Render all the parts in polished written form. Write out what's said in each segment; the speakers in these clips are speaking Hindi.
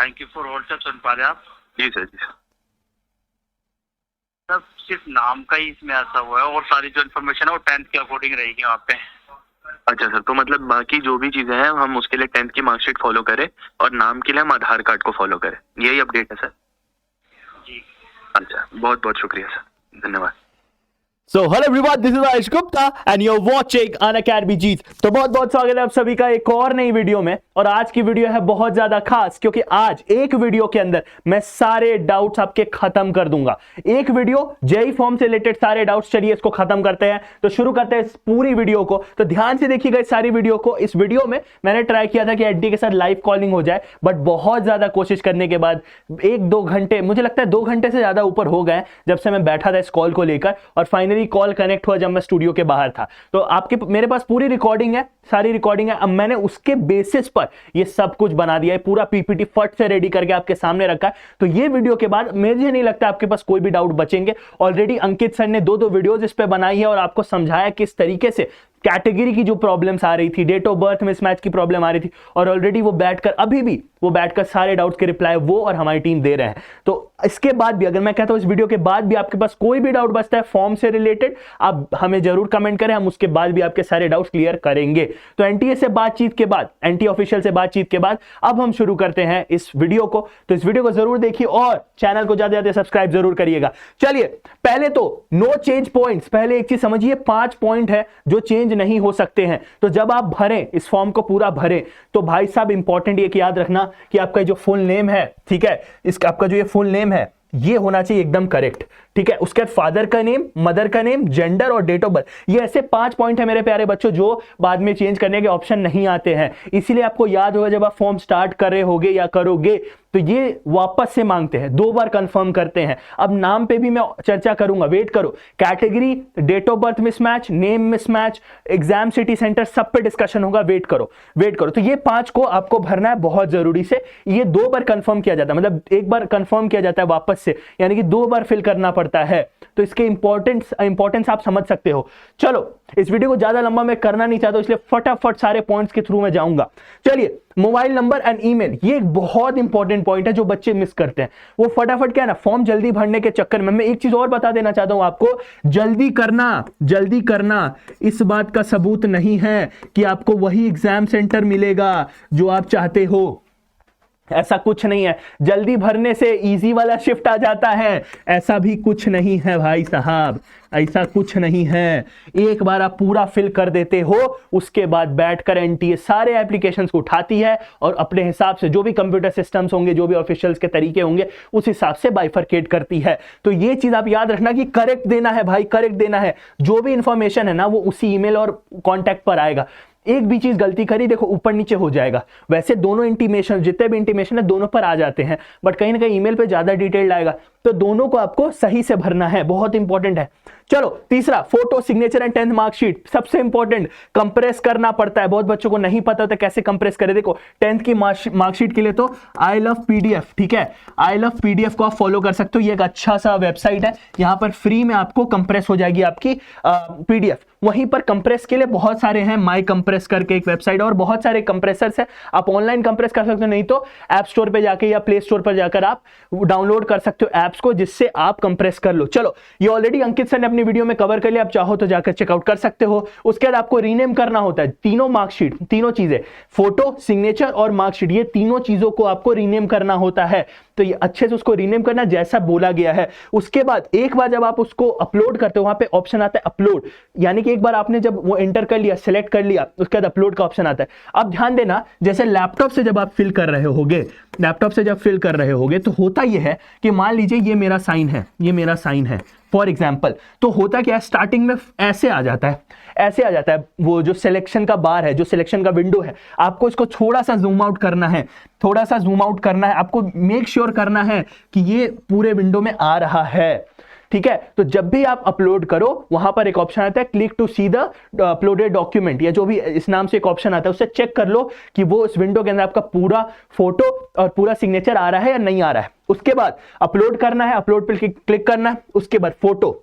Thank you for hold sir. सुन पा रहे आप? जी सर, जी सर। सर सिर्फ नाम का ही इसमें ऐसा हुआ है और सारी जो इन्फॉर्मेशन है वो 10th के अकॉर्डिंग रहेगी वहाँ पे। अच्छा सर, तो मतलब बाकी जो भी चीजें हैं हम उसके लिए 10th की मार्कशीट फॉलो करें और नाम के लिए हम आधार कार्ड को फॉलो करें, यही अपडेट है सर? जी। अच्छा, बहुत बहुत शुक्रिया सर, धन्यवाद। So hello everyone, this is Ash Gupta and you're watching Unacademy Jeet। तो बहुत बहुत स्वागत है आप सभी का एक और नई वीडियो में। और आज की वीडियो है बहुत ज्यादा खास क्योंकि आज एक वीडियो के अंदर मैं सारे डाउट्स आपके खत्म कर दूंगा। एक वीडियो जेईई फॉर्म से रिलेटेड सारे डाउट्स। चलिए इसको खत्म करते हैं, तो शुरू करते हैं इस पूरी वीडियो को। तो ध्यान से देखिएगा इस सारी वीडियो को। इस वीडियो में मैंने ट्राई किया था कि एडी के साथ लाइव कॉलिंग हो जाए, बट बहुत ज्यादा कोशिश करने के बाद 1-2 घंटे, मुझे लगता है 2 घंटे से ज्यादा ऊपर हो गए जब से मैं बैठा था इस कॉल को लेकर, और फाइनली कॉल कनेक्ट हुआ जब मैं स्टूडियो के बाहर था। तो आपके मेरे पास पूरी रिकॉर्डिंग है, सारी रिकॉर्डिंग है। अब मैंने उसके बेसिस पर ये सब कुछ बना दिया है, पूरा पीपीटी फट से रेडी करके आपके सामने रखा है। तो ये वीडियो के बाद मुझे नहीं लगता आपके पास कोई भी डाउट बचेंगे। ऑलरेडी अंकित सर ने 2 वीडियोज इस पे बनाई है और आपको समझाया किस तरीके से कैटेगरी की जो प्रॉब्लम्स आ रही थी, डेट ऑफ बर्थ मिसमैच की प्रॉब्लम आ रही थी, और ऑलरेडी वो बैठकर अभी भी वो बैठकर सारे डाउट्स के रिप्लाई वो और हमारी टीम दे रहे हैं। तो इसके बाद भी अगर मैं कहता हूं इस वीडियो के बाद भी आपके पास कोई भी डाउट बचता है फॉर्म से रिलेटेड, आप हमें जरूर कमेंट करें, हम उसके बाद भी आपके सारे डाउट्स क्लियर करेंगे। तो एनटीए से बातचीत के बाद, एनटीए ऑफिशियल से बातचीत के बाद अब हम शुरू करते हैं इस वीडियो को। तो इस वीडियो को जरूर देखिए और चैनल को ज्यादा ज्यादा सब्सक्राइब जरूर करिएगा। चलिए पहले तो नो चेंज पॉइंट्स, पहले एक चीज समझिए, 5 पॉइंट है जो चेंज नहीं हो सकते हैं। तो जब आप भरें, इस फॉर्म को पूरा भरें, तो भाई साहब इंपॉर्टेंट ये कि याद रखना कि आपका जो फुल नेम है, ठीक है, इसका आपका जो ये फुल नेम है ये होना चाहिए एकदम करेक्ट, ठीक है। उसके बाद फादर का नेम, मदर का नेम, जेंडर और डेट ऑफ बर्थ। ये ऐसे 5 पॉइंट है मेरे प्यारे बच्चों जो बाद में चेंज करने के ऑप्शन नहीं आते हैं। इसीलिए आपको याद होगा जब आप फॉर्म स्टार्ट कर रहे होगे या करोगे तो ये वापस से मांगते हैं, 2 बार कंफर्म करते हैं। अब नाम पे भी मैं चर्चा करूंगा, वेट करो। Category, date of birth mismatch, name mismatch, exam city centre, सब पे डिस्कशन होगा, वेट करो वेट करो। तो ये 5 को आपको भरना है बहुत जरूरी से। ये 2 बार कंफर्म किया जाता है, मतलब एक बार कंफर्म किया जाता है वापस से, यानी कि 2 बार फिल करना पड़ता है। तो इसके इंपॉर्टेंस आप समझ सकते हो। चलो इस वीडियो को ज्यादा लंबा मैं करना नहीं चाहता, इसलिए फटाफट सारे पॉइंट्स के थ्रू मैं जाऊंगा। चलिए, मोबाइल नंबर एंड ईमेल, ये एक बहुत इंपॉर्टेंट पॉइंट है जो बच्चे मिस करते हैं। वो फटाफट क्या है ना, फॉर्म जल्दी भरने के चक्कर में। मैं एक चीज और बता देना चाहता हूं आपको, जल्दी करना इस बात का सबूत नहीं है कि आपको वही एग्जाम सेंटर मिलेगा जो आप चाहते हो। ऐसा कुछ नहीं है, जल्दी भरने से इजी वाला शिफ्ट आ जाता है, ऐसा भी कुछ नहीं है भाई साहब, ऐसा कुछ नहीं है। एक बार आप पूरा फिल कर देते हो, उसके बाद बैठकर एनटीए सारे एप्लीकेशंस को उठाती है और अपने हिसाब से जो भी कंप्यूटर सिस्टम्स होंगे, जो भी ऑफिशियल्स के तरीके होंगे, उस हिसाब से बाइफरकेट करती है। तो ये चीज आप याद रखना कि करेक्ट देना है भाई, करेक्ट देना है। जो भी इंफॉर्मेशन है ना वो उसी ईमेल और कॉन्टैक्ट पर आएगा। एक भी चीज गलती करी, देखो ऊपर नीचे हो जाएगा। वैसे दोनों इंटीमेशन, जितने भी इंटीमेशन है दोनों पर आ जाते हैं, बट कहीं ना कहीं ईमेल पे ज्यादा डिटेल्ड आएगा। तो दोनों को आपको सही से भरना है, बहुत इंपॉर्टेंट है। चलो तीसरा, photo, signature and 10th marksheet, सबसे इंपॉर्टेंट। कंप्रेस करना पड़ता है, बहुत बच्चों को नहीं पता होता कैसे कंप्रेस करें। देखो 10th की मार्कशीट के लिए तो आई लव पीडीएफ, ठीक है, आई लव पीडीएफ को आप फॉलो कर सकते हो। ये एक अच्छा सा वेबसाइट है, यहां पर फ्री में आपको कंप्रेस हो जाएगी आपकी पीडीएफ। वहीं पर कंप्रेस के लिए बहुत सारे हैं, माई कंप्रेस करके एक वेबसाइट, और बहुत सारे कंप्रेसर्स है। आप ऑनलाइन कंप्रेस कर सकते हो, नहीं तो ऐप स्टोर पे जाके या प्ले स्टोर पर जाकर आप डाउनलोड कर सकते हो ऐप्स को, जिससे आप कंप्रेस कर लो। चलो ये ऑलरेडी अंकित सर ने अपनी वीडियो में कवर कर लिया, आप चाहो तो जाकर चेकआउट कर सकते हो। उसके बाद आपको रीनेम करना होता है तीनों मार्कशीट, तीनों चीजें, फोटो, सिग्नेचर और मार्कशीट, ये तीनों चीजों को आपको रीनेम करना होता है। तो ये अच्छे से उसको रीनेम करना जैसा बोला गया है। उसके बाद एक बार जब आप उसको अपलोड करते हो, वहां पे ऑप्शन आता है अपलोड, यानी कि एक बार आपने जब वो एंटर कर लिया, सिलेक्ट कर लिया, उसके बाद अपलोड का ऑप्शन आता है। अब ध्यान देना, जैसे लैपटॉप से जब आप फिल कर रहे होगे, लैपटॉप से जब फिल कर रहे होगे तो होता यह है कि मान लीजिए ये मेरा साइन है, ये मेरा साइन है फॉर एग्जाम्पल, तो होता क्या है, स्टार्टिंग में ऐसे आ जाता है, ऐसे आ जाता है वो जो सिलेक्शन का बार है, जो सिलेक्शन का विंडो है। आपको इसको थोड़ा सा जूम आउट करना है, थोड़ा सा जूम आउट करना है, आपको मेक श्योर करना है कि ये पूरे विंडो में आ रहा है, ठीक है। तो जब भी आप अपलोड करो, वहां पर एक ऑप्शन आता है click to see the uploaded document, या जो भी इस नाम से एक ऑप्शन आता है, उससे चेक कर लो कि वो इस विंडो के अंदर आपका पूरा फोटो और पूरा सिग्नेचर आ रहा है या नहीं आ रहा है। उसके बाद अपलोड करना है, अपलोड पर क्लिक करना है। उसके बाद फोटो,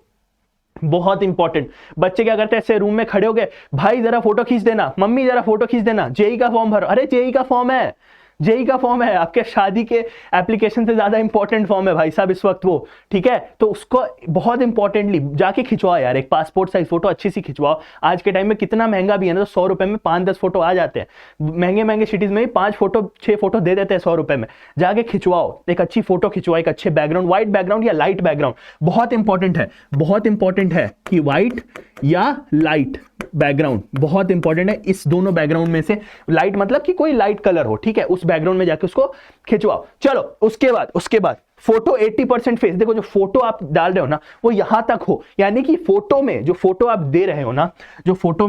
बहुत इंपॉर्टेंट। बच्चे क्या करते हैं, ऐसे रूम में खड़े हो गए, भाई जरा फोटो खींच देना, मम्मी जरा फोटो खींच देना, जेईई का फॉर्म भरो। अरे जेईई का फॉर्म है, जेई का फॉर्म है, आपके शादी के एप्लीकेशन से ज्यादा इंपॉर्टेंट फॉर्म है भाई साहब इस वक्त वो, ठीक है। तो उसको बहुत इंपॉर्टेंटली जाके खिंचवाओ यार, एक पासपोर्ट साइज फोटो अच्छी सी खिंचवाओ। आज के टाइम में कितना महंगा भी है ना, तो 100 रुपए में 5-10 फोटो आ जाते हैं। महंगे महंगे सिटीज में 5 फोटो 6 फोटो दे देते हैं 100 रुपए में। जाके खिंचवाओ, एक अच्छी फोटो खिंचवाओ, एक अच्छे बैकग्राउंड, व्हाइट बैकग्राउंड या लाइट बैकग्राउंड, बहुत इंपॉर्टेंट है, बहुत इंपॉर्टेंट है कि व्हाइट या लाइट बैकग्राउंड बहुत इंपॉर्टेंट है। इस दोनों बैकग्राउंड में से लाइट मतलब कि कोई लाइट कलर हो, ठीक है, उस बैकग्राउंड में जाके उसको खिंचवाओ। चलो उसके बाद फोटो 80% फेस, देखो जो फोटो आप डाल रहे हो ना वो यहां तक हो, यानी कि फोटो में जो फोटो आप दे रहे हो ना, जो फोटो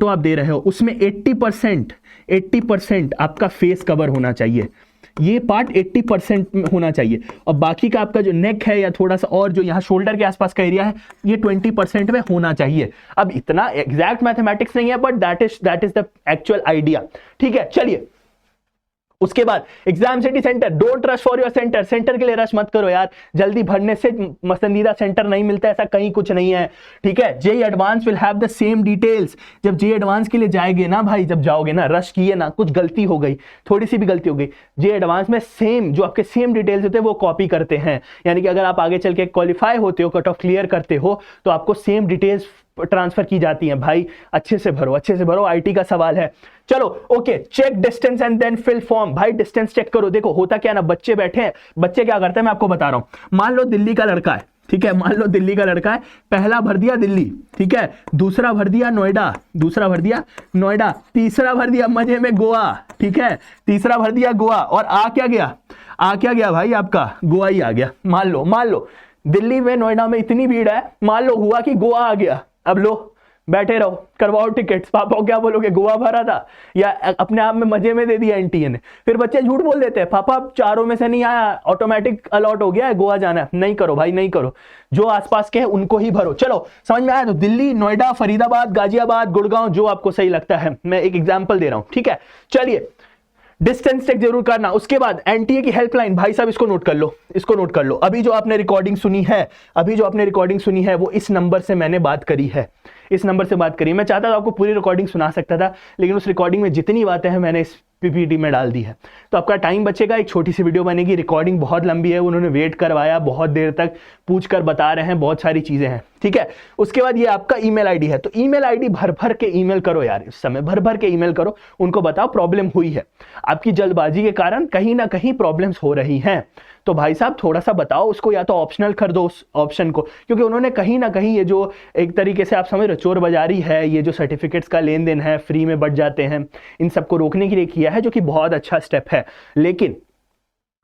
आप दे रहे हो उसमें 80% आपका फेस कवर होना चाहिए। ये पार्ट 80% होना चाहिए, और बाकी का आपका जो नेक है या थोड़ा सा और जो यहाँ शोल्डर के आसपास का एरिया है ये 20% में होना चाहिए। अब इतना एग्जैक्ट मैथमेटिक्स नहीं है, but that is the actual idea, ठीक है। चलिए उसके बाद exam city centre, don't rush for your centre, centre के लिए रश मत करो यार, जल्दी भरने से पसंदीदा सेंटर नहीं मिलता, ऐसा कहीं कुछ नहीं है, ठीक है। JEE advance will have the same details, जब जेई एडवांस के लिए जाएंगे ना भाई, जब जाओगे ना, रश किए ना, कुछ गलती हो गई, थोड़ी सी भी गलती हो गई, जेई एडवांस में सेम जो आपके सेम डिटेल्स होते हैं वो कॉपी करते हैं, यानी कि अगर आप आगे चल के क्वालिफाई होते हो, कट ऑफ क्लियर करते हो, तो आपको सेम डिटेल्स ट्रांसफर की जाती हैं भाई। अच्छे से भरो, आईटी का सवाल है। चलो okay, check distance and then fill form. भाई डिस्टेंस चेक करो, देखो होता क्या ना, बच्चे बैठे हैं, बच्चे क्या करते हैं मैं आपको बता रहा हूं। मान लो दिल्ली का लड़का है, ठीक है, पहला भर दिया दिल्ली, ठीक है, दूसरा भर दिया नोएडा, तीसरा भर दिया मजे में गोवा, ठीक है, तीसरा भर दिया गोवा, और आ क्या गया भाई, आपका गोवा ही आ गया। मान लो दिल्ली में नोएडा में इतनी भीड़ है, मान लो हुआ कि गोवा आ गया, अब लो बैठे रहो, करवाओ टिकट्स, पापा को क्या बोलोगे, गोवा भरा था, या अपने आप में मजे में दे दिया एनटीए ने। फिर बच्चे झूठ बोल देते हैं, पापा चारों में से नहीं आया, ऑटोमेटिक अलॉट हो गया है, गोवा जाना है। नहीं करो भाई, नहीं करो, जो आसपास के हैं उनको ही भरो। चलो समझ में आया? तो दिल्ली, नोएडा, फरीदाबाद, गाजियाबाद, गुड़गांव, जो आपको सही लगता है, मैं एक एग्जाम्पल दे रहा हूं, ठीक है। चलिए डिस्टेंस चेक जरूर करना। उसके बाद एनटीए की हेल्पलाइन, भाई साहब इसको नोट कर लो। अभी जो आपने रिकॉर्डिंग सुनी है वो इस नंबर से मैंने बात करी है, मैं चाहता था आपको पूरी रिकॉर्डिंग सुना सकता था, लेकिन उस रिकॉर्डिंग में जितनी बातें हैं मैंने इस पीपीटी में डाल दी है, तो आपका टाइम बचेगा, एक छोटी सी वीडियो बनेगी। रिकॉर्डिंग बहुत लंबी है, उन्होंने वेट करवाया, बहुत देर तक पूछ कर बता रहे हैं, बहुत सारी चीजें हैं, ठीक है। उसके बाद ये आपका ईमेल आईडी है, तो ईमेल आईडी भर के ईमेल करो यार, इस समय भर के ईमेल करो, उनको बताओ प्रॉब्लम हुई है, आपकी जल्दबाजी के कारण कहीं ना कहीं प्रॉब्लम्स हो रही हैं, तो भाई साहब थोड़ा सा बताओ उसको, या तो ऑप्शनल कर दो उस ऑप्शन को, क्योंकि उन्होंने कहीं ना कहीं ये जो एक तरीके से आप समझ रहे हो चोर बाजारी है, ये जो सर्टिफिकेट्स का लेन देन है, फ्री में बढ़ जाते हैं, इन सबको रोकने के लिए किया है, जो कि बहुत अच्छा स्टेप है। लेकिन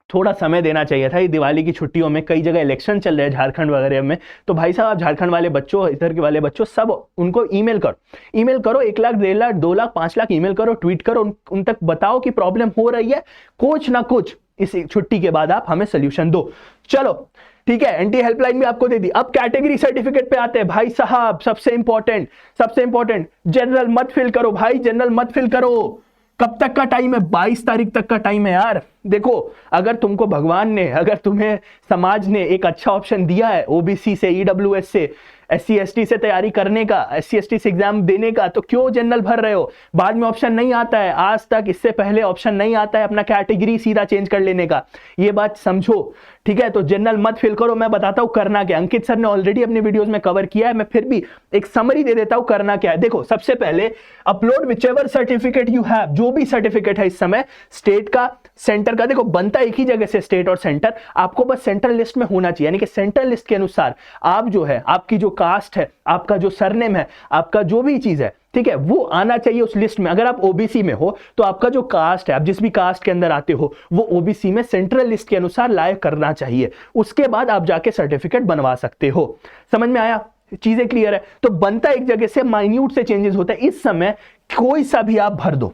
थोड़ा समय देना चाहिए था। ये दिवाली की छुट्टियों में कई जगह इलेक्शन चल रहे हैं झारखंड वगैरह में, तो भाई साहब आप झारखंड वाले बच्चों, इधर के वाले बच्चों, सब उनको ईमेल करो 1 लाख 1.5 लाख 2 लाख 5 लाख ईमेल करो, ट्वीट करो, उन तक बताओ कि प्रॉब्लम हो रही है, कुछ ना कुछ इस छुट्टी के बाद आप हमें सोल्यूशन दो। चलो ठीक है, एनटी हेल्पलाइन भी आपको दे दी। अब कैटेगरी सर्टिफिकेट पे आते हैं भाई साहब, सबसे इंपॉर्टेंट जनरल मत फिल करो भाई, जनरल मत फिल करो। कब तक का टाइम है? 22 तारीख तक का टाइम है यार। देखो अगर तुमको भगवान ने, अगर तुम्हें समाज ने एक अच्छा ऑप्शन दिया है ओबीसी से, ईडब्ल्यूएस से, SC ST से तैयारी करने का, SC ST से एग्जाम देने का, तो क्यों जनरल भर रहे हो? बाद में ऑप्शन नहीं आता है, आज तक इससे पहले ऑप्शन नहीं आता है अपना कैटेगरी सीधा चेंज कर लेने का, ये बात समझो, ठीक है। तो जनरल मत फिल करो, मैं बताता हूं करना क्या। अंकित सर ने ऑलरेडी अपने वीडियोस में कवर किया है, मैं फिर भी एक समरी दे देता हूं करना क्या है। देखो सबसे पहले upload whichever certificate you have, जो भी सर्टिफिकेट है इस समय, स्टेट का, सेंटर का, देखो बनता एक ही जगह से स्टेट और सेंटर, आपको बस सेंट्रल लिस्ट में होना चाहिए, यानी कि सेंट्रल लिस्ट के अनुसार आप जो है, आपकी जो कास्ट है, आपका जो सरनेम है, आपका जो भी चीज है, ठीक है, वो आना चाहिए उस लिस्ट में। अगर आप ओबीसी में हो तो आपका जो कास्ट है, आप जिस भी कास्ट के अंदर आते हो, वो ओबीसी में सेंट्रल लिस्ट के अनुसार लाइव करना चाहिए, उसके बाद आप जाके सर्टिफिकेट बनवा सकते हो। समझ में आया? चीजें क्लियर है? तो बनता एक जगह से, माइन्यूट से चेंजेस होता है। इस समय कोई सा भी आप भर दो,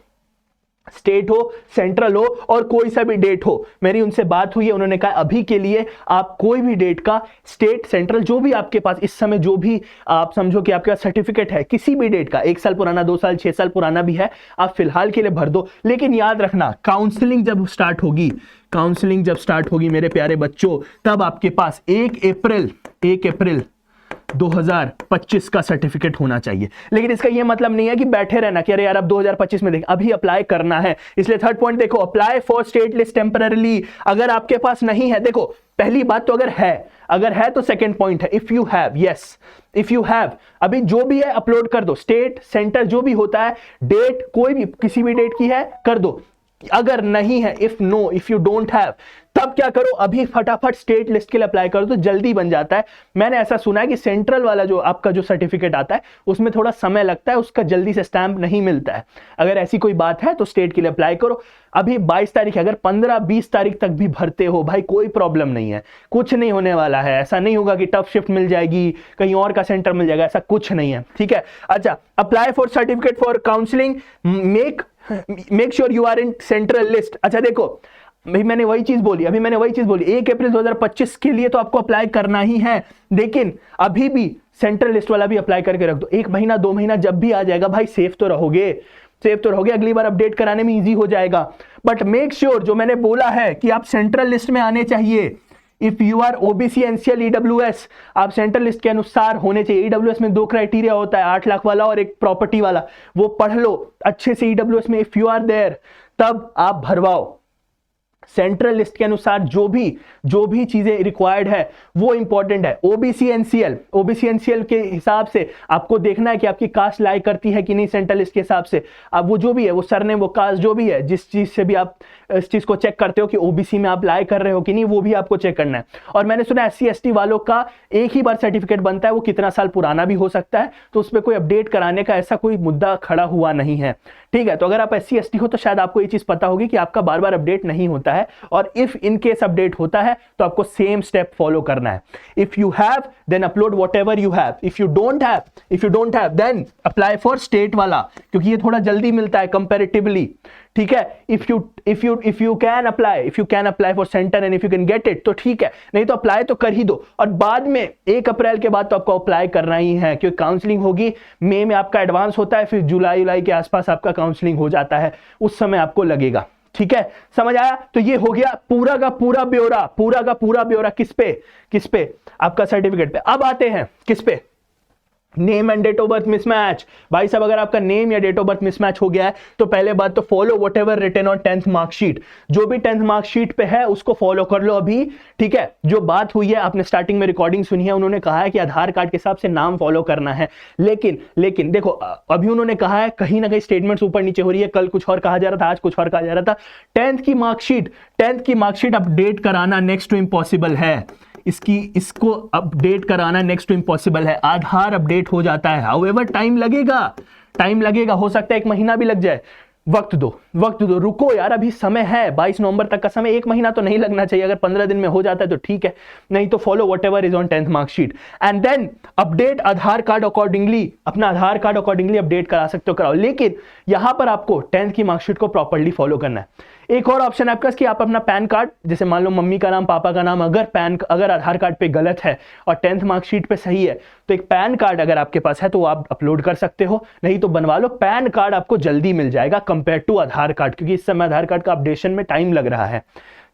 स्टेट हो, सेंट्रल हो, और कोई सा भी डेट हो। मेरी उनसे बात हुई है, उन्होंने कहा अभी के लिए आप कोई भी डेट का, स्टेट, सेंट्रल, जो भी आपके पास इस समय, जो भी आप समझो कि आपके पास सर्टिफिकेट है किसी भी डेट का, 1 साल पुराना, 2 साल, 6 साल पुराना भी है, आप फिलहाल के लिए भर दो। लेकिन याद रखना, काउंसलिंग जब स्टार्ट होगी मेरे प्यारे बच्चों, तब आपके पास 1 अप्रैल 2025 का सर्टिफिकेट होना चाहिए। लेकिन इसका यह मतलब नहीं है कि बैठे रहना कि अरे यार अब 2025 में देखें, अभी अप्लाई करना है। इसलिए थर्ड पॉइंट देखो, apply for state list temporarily. अगर आपके पास नहीं है, देखो पहली बात तो अगर है तो सेकंड पॉइंट है if you have, yes if you have, अभी जो भी है अपलोड कर दो, स्टेट सेंटर जो भी होता है, डेट कोई भी किसी भी डेट की है कर दो। अगर नहीं है, इफ यू डोंट हैव, तब क्या करो, अभी फटाफट स्टेट लिस्ट के लिए अप्लाई करो तो जल्दी बन जाता है। मैंने ऐसा सुना है कि सेंट्रल वाला जो आपका जो सर्टिफिकेट आता है उसमें थोड़ा समय लगता है, उसका जल्दी से स्टैंप नहीं मिलता है। अगर ऐसी कोई बात है तो स्टेट के लिए अप्लाई करो। अभी 22 तारीख है, अगर 15-20 तारीख तक भी भरते हो भाई कोई प्रॉब्लम नहीं है, कुछ नहीं होने वाला है। ऐसा नहीं होगा कि टफ शिफ्ट मिल जाएगी, कहीं और का सेंटर मिल जाएगा, ऐसा कुछ नहीं है, ठीक है। अच्छा, apply for certificate for counselling, make sure you are in central list. अच्छा देखो, अभी मैंने वही चीज बोली 1 अप्रैल 2025 के लिए तो आपको अप्लाई करना ही है, लेकिन अभी भी सेंट्रल लिस्ट वाला भी अप्लाई करके रख दो। 1 महीना 2 महीना जब भी आ जाएगा भाई, सेफ तो रहोगे, अगली बार अपडेट कराने में इजी हो जाएगा। बट मेक श्योर, जो मैंने बोला है कि आप सेंट्रल लिस्ट में आने चाहिए। If you are OBC, NCL, EWS, आप सेंट्रल लिस्ट के अनुसार होने चाहिए। ईडब्ल्यूएस में 2 क्राइटेरिया होता है, 8 लाख वाला और एक प्रॉपर्टी वाला, वो पढ़ लो अच्छे से। ईडब्ल्यूएस में इफ यू आर देयर तब आप भरवाओ। सेंट्रल लिस्ट के अनुसार जो भी चीजें रिक्वायर्ड है वो इंपॉर्टेंट है। ओबीसी एनसीएल के हिसाब से आपको देखना है कि आपकी कास्ट लाई करती है कि नहीं सेंट्रल लिस्ट के हिसाब से। अब वो जो भी है, वो सरनेम, वो कास्ट जो भी है, जिस चीज से भी आप इस चीज को चेक करते हो कि ओबीसी में आप लाई कर रहे हो कि नहीं, वो भी आपको चेक करना है। और मैंने सुना एससी एसटी वालों का एक ही बार सर्टिफिकेट बनता है, वो कितना साल पुराना भी हो सकता है, तो उस पर कोई अपडेट कराने का ऐसा कोई मुद्दा खड़ा हुआ नहीं है, ठीक है। तो अगर आप एससी एसटी हो तो शायद आपको ये चीज पता होगी कि आपका बार बार अपडेट नहीं होता है, और इफ इन केस अपडेट होता है तो आपको सेम स्टेप फॉलो करना है। If you have then upload whatever you have, if you don't have then apply for state वाला, क्योंकि ये थोड़ा जल्दी मिलता है कंपैरेटिवली, ठीक है। If you can apply for centre and if you can get it तो ठीक है, नहीं तो अप्लाई तो कर ही दो। और बाद में 1 अप्रैल के बाद तो आपको अप्लाई करना ही है, क्योंकि काउंसलिंग होगी मई में, आपका एडवांस होता है, फिर जुलाई के आसपास आपका काउंसलिंग हो जाता है, उस समय आपको लगेगा, ठीक है। समझ आया? तो ये हो गया पूरा का पूरा ब्यौरा किस पे आपका सर्टिफिकेट पे। अब आते हैं किस पे, name and date of birth mismatch. भाई साहब, अगर आपका नेम या डेट ऑफ बर्थ मिसमैच हो गया है तो पहले बात तो follow whatever written on 10th marksheet, जो भी 10th मार्कशीट पे है उसको फॉलो कर लो अभी, ठीक है। जो बात हुई है, आपने स्टार्टिंग में रिकॉर्डिंग सुनी है, उन्होंने कहा है कि आधार कार्ड के हिसाब से नाम फॉलो करना है, लेकिन देखो अभी उन्होंने कहा है कहीं ना कहीं स्टेटमेंट्स ऊपर नीचे हो रही है, कल कुछ और कहा जा रहा था, आज कुछ और कहा जा रहा था। 10th की मार्कशीट अपडेट कराना नेक्स्ट टू इम्पॉसिबल है, इसको अपडेट कराना नेक्स्ट टू इम्पॉसिबल है। आधार अपडेट हो जाता है, हाउएवर टाइम लगेगा, हो सकता है 1 महीना भी लग जाए। वक्त दो, रुको यार, अभी समय है, 22 नवंबर तक का समय, 1 महीना तो नहीं लगना चाहिए। अगर 15 दिन में हो जाता है तो ठीक है, नहीं तो follow whatever is on 10th marksheet and then update Aadhaar card accordingly. अपना आधार कार्ड अकॉर्डिंगली अपडेट करा सकते हो, कराओ, लेकिन यहां पर आपको 10th की मार्कशीट को प्रॉपर्ली फॉलो करना है। एक और ऑप्शन है आपका कि आप अपना पैन कार्ड, जैसे मान लो मम्मी का नाम, पापा का नाम, अगर आधार कार्ड पे गलत है और 10th मार्कशीट पे सही है, तो एक पैन कार्ड अगर आपके पास है तो आप अपलोड कर सकते हो, नहीं तो बनवा लो। पैन कार्ड आपको जल्दी मिल जाएगा कंपेयर टू आधार कार्ड, क्योंकि इस समय आधार कार्ड का अपडेशन में टाइम लग रहा है,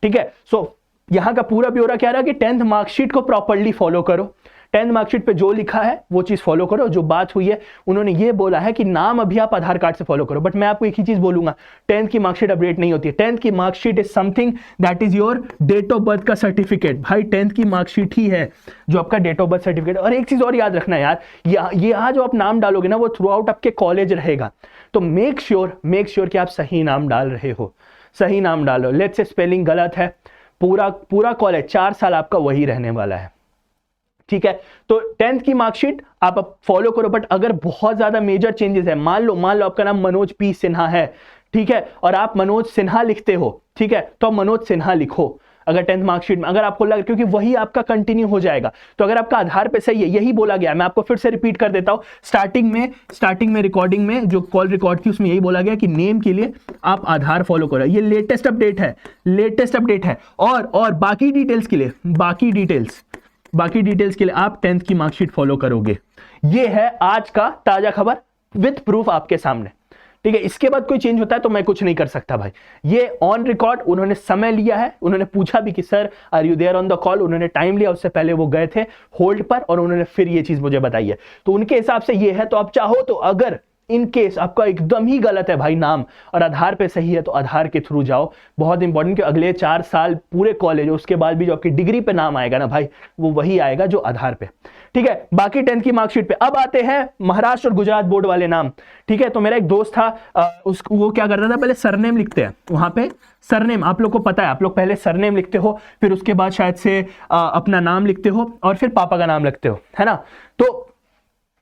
ठीक है। सो यहां का पूरा ब्यौरा क्या रहा कि 10th मार्कशीट को प्रॉपर्ली फॉलो करो, 10th मार्कशीट पे जो लिखा है वो चीज फॉलो करो। जो बात हुई है, उन्होंने ये बोला है कि नाम अभी आप आधार कार्ड से फॉलो करो, बट मैं आपको एक ही चीज बोलूंगा, 10th की मार्कशीट अपडेट नहीं होती है। 10th की marksheet is something that is your date of birth का सर्टिफिकेट। भाई 10th की मार्कशीट ही है जो आपका डेट ऑफ बर्थ सर्टिफिकेट। और एक चीज और याद रखना यार, यहाँ जो आप नाम डालोगे ना, वो थ्रू आउट आपके कॉलेज रहेगा, तो मेक श्योर कि आप सही नाम डाल रहे हो, सही नाम डालो। लेट्स से स्पेलिंग गलत है, पूरा कॉलेज 4 साल आपका वही रहने वाला है, ठीक है। तो 10th की मार्कशीट आप फॉलो करो, बट अगर बहुत ज्यादा मेजर चेंजेस है, मान लो आपका नाम मनोज पी सिन्हा है, ठीक है, और आप मनोज सिन्हा लिखते हो, ठीक है, तो आप मनोज सिन्हा लिखो अगर 10th मार्कशीट में, अगर आपको लगे, क्योंकि वही आपका कंटिन्यू हो जाएगा। तो अगर आपका आधार पे सही है, यही बोला गया, मैं आपको फिर से रिपीट कर देता हूं, स्टार्टिंग में रिकॉर्डिंग में जो कॉल रिकॉर्ड थी उसमें यही बोला गया कि नेम के लिए आप आधार फॉलो करो। ये लेटेस्ट अपडेट है। और बाकी डिटेल्स के लिए आप 10th की मार्कशीट फॉलो करोगे। ये है आज का ताजा खबर विद प्रूफ आपके सामने, ठीक है, इसके बाद कोई चेंज होता है तो मैं कुछ नहीं कर सकता भाई। ये ऑन रिकॉर्ड उन्होंने समय लिया है, उन्होंने पूछा भी कि sir are you there on the call, उन्होंने टाइम लिया, उससे पहले वो गए थे होल्ड पर और उन्होंने फिर ये चीज मुझे बताई है। तो उनके हिसाब से ये है। तो आप चाहो तो अगर इन केस आपका एकदम ही गलत है भाई नाम और आधार पे सही है तो आधार के थ्रू जाओ, बहुत इंपॉर्टेंट कि अगले 4 साल पूरे कॉलेज, उसके बाद भी जो आपकी डिग्री पे नाम आएगा ना भाई, वो वही आएगा जो आधार पे। ठीक है, बाकी 10th की मार्कशीट पे अब आते हैं महाराष्ट्र और गुजरात बोर्ड वाले नाम। ठीक है, तो मेरा एक दोस्त था, वो क्या करता था, पहले सरनेम लिखते हैं वहां पे, सरनेम आप लोग को पता है, आप लोग पहले सरनेम लिखते हो, फिर उसके बाद शायद से अपना नाम लिखते हो और फिर पापा का नाम लिखते हो, है ना। तो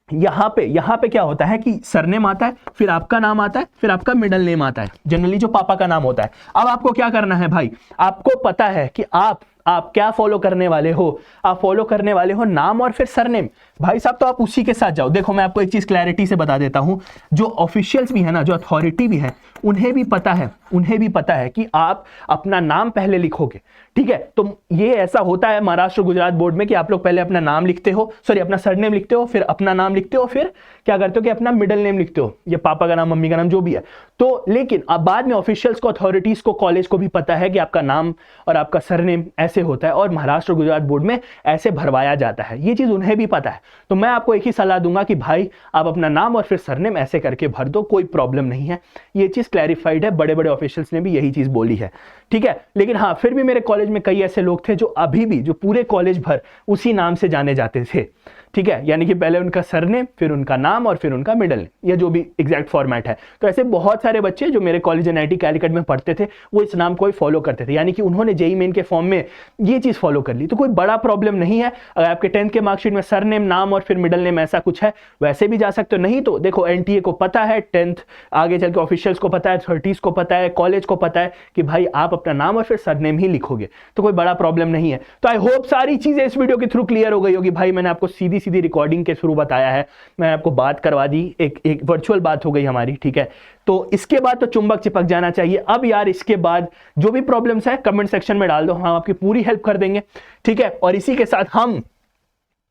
यहां पे क्या होता है कि सरनेम आता है, फिर आपका नाम आता है, फिर आपका मिडिल नेम आता है, जनरली जो पापा का नाम होता है। अब आपको क्या करना है भाई, आपको पता है कि आप क्या फॉलो करने वाले हो, आप फॉलो करने वाले हो नाम और फिर सरनेम। भाई साहब तो आप उसी के साथ जाओ। देखो मैं आपको एक चीज क्लैरिटी से बता देता हूं, जो ऑफिशियल्स भी है ना, जो अथॉरिटी भी है, उन्हें भी पता है कि आप अपना नाम पहले लिखोगे। ठीक है, तो ये ऐसा होता है महाराष्ट्र गुजरात बोर्ड में कि आप लोग पहले अपना नाम लिखते हो, सॉरी अपना सरनेम लिखते हो, फिर अपना नाम लिखते हो, फिर क्या करते हो कि अपना मिडिल नेम लिखते हो, ये पापा का नाम मम्मी का नाम जो भी है। तो लेकिन अब बाद में ऑफिशियल्स को, अथॉरिटीज को, कॉलेज को भी पता है कि आपका नाम और आपका सरनेम ऐसे होता है और महाराष्ट्र गुजरात बोर्ड में ऐसे भरवाया जाता है, ये चीज उन्हें भी पता है। तो मैं आपको एक ही सलाह दूंगा कि भाई आप अपना नाम और फिर सरनेम ऐसे करके भर दो, कोई प्रॉब्लम नहीं है। ये चीज क्लैरिफाइड है, बड़े बड़े ऑफिशियल्स ने भी यही चीज बोली है। ठीक है, लेकिन हाँ फिर भी मेरे कॉलेज में कई ऐसे लोग थे जो अभी भी, जो पूरे कॉलेज भर उसी नाम से जाने जाते थे। ठीक है, यानी कि पहले उनका सरनेम, फिर उनका नाम और फिर उनका मिडिल नेम, या जो भी एग्जैक्ट फॉर्मेट है। तो ऐसे बहुत सारे बच्चे जो मेरे कॉलेज NIT कैलिकट में पढ़ते थे वो इस नाम को ही फॉलो करते थे, यानी कि उन्होंने JEE मेन के फॉर्म में ये चीज फॉलो कर ली। तो कोई बड़ा प्रॉब्लम नहीं है। अगर आपके 10th के मार्कशीट में सरनेम, नाम और फिर मिडिल नेम ऐसा कुछ है, वैसे भी जा सकते हो। नहीं तो देखो NTA को पता है, 10th आगे चल के ऑफिशियल्स को पता है, अथॉरिटीज को पता है, कॉलेज को पता है कि भाई आप अपना नाम और फिर सरनेम ही लिखोगे, तो कोई बड़ा प्रॉब्लम नहीं है। तो आई होप सारी चीजें इस वीडियो के थ्रू क्लियर हो गई होगी। भाई मैंने आपको सीधी सीधी रिकॉर्डिंग के थ्रू बताया है, मैंने आपको बात करवा दी, एक वर्चुअल बात हो गई हमारी। ठीक है, तो इसके बाद तो चुंबक चिपक जाना चाहिए। अब यार इसके बाद जो भी प्रॉब्लम्स है कमेंट सेक्शन में डाल दो, हम आपकी पूरी हेल्प कर देंगे। ठीक है, और इसी के साथ हम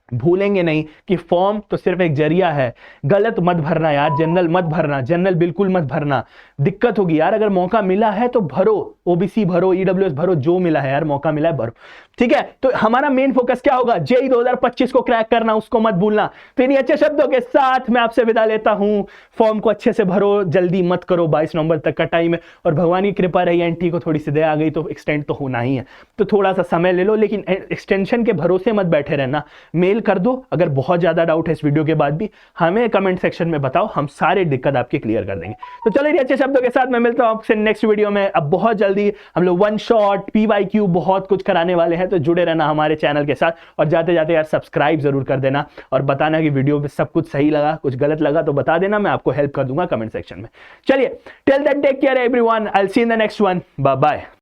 भूलेंगे नहीं कि फॉर्म तो सिर्फ एक जरिया है, गलत मत भरना यार, जनरल मत भरना, जनरल बिल्कुल मत भरना, दिक्कत होगी यार। अगर मौका मिला है तो भरो, OBC भरो, EWS भरो, जो मिला है यार, मौका मिला है भरो। ठीक है, तो हमारा मेन फोकस क्या होगा, JEE 2025 को क्रैक करना, उसको मत भूलना। तो इन्हीं अच्छे शब्दों के साथ मैं आपसे विदा लेता हूं। फॉर्म को अच्छे से भरो, जल्दी मत करो, 22 नवंबर तक का टाइम है, और भगवान की कृपा रही, NT को थोड़ी सी दया आ गई तो एक्सटेंड तो होना ही है, तो थोड़ा सा समय ले लो, लेकिन एक्सटेंशन के भरोसे मत बैठे रहना। मेल कर दो अगर बहुत ज्यादा डाउट है इस वीडियो के बाद भी, हमें कमेंट सेक्शन में बताओ, हम सारे दिक्कत आपकी क्लियर कर देंगे। तो चलिए अच्छे शब्दों के साथ मैं मिलता हूं आपसे नेक्स्ट वीडियो में। अब बहुत जल्दी हम लोग 1 शॉट PYQ बहुत कुछ कराने वाले हैं, तो जुड़े रहना हमारे चैनल के साथ, और जाते जाते यार सब्सक्राइब जरूर कर देना और बताना कि वीडियो में सब कुछ सही लगा, कुछ गलत लगा तो बता देना, मैं आपको हेल्प कर दूंगा कमेंट सेक्शन में। चलिए till then take care everyone, I will see in the next one, bye bye.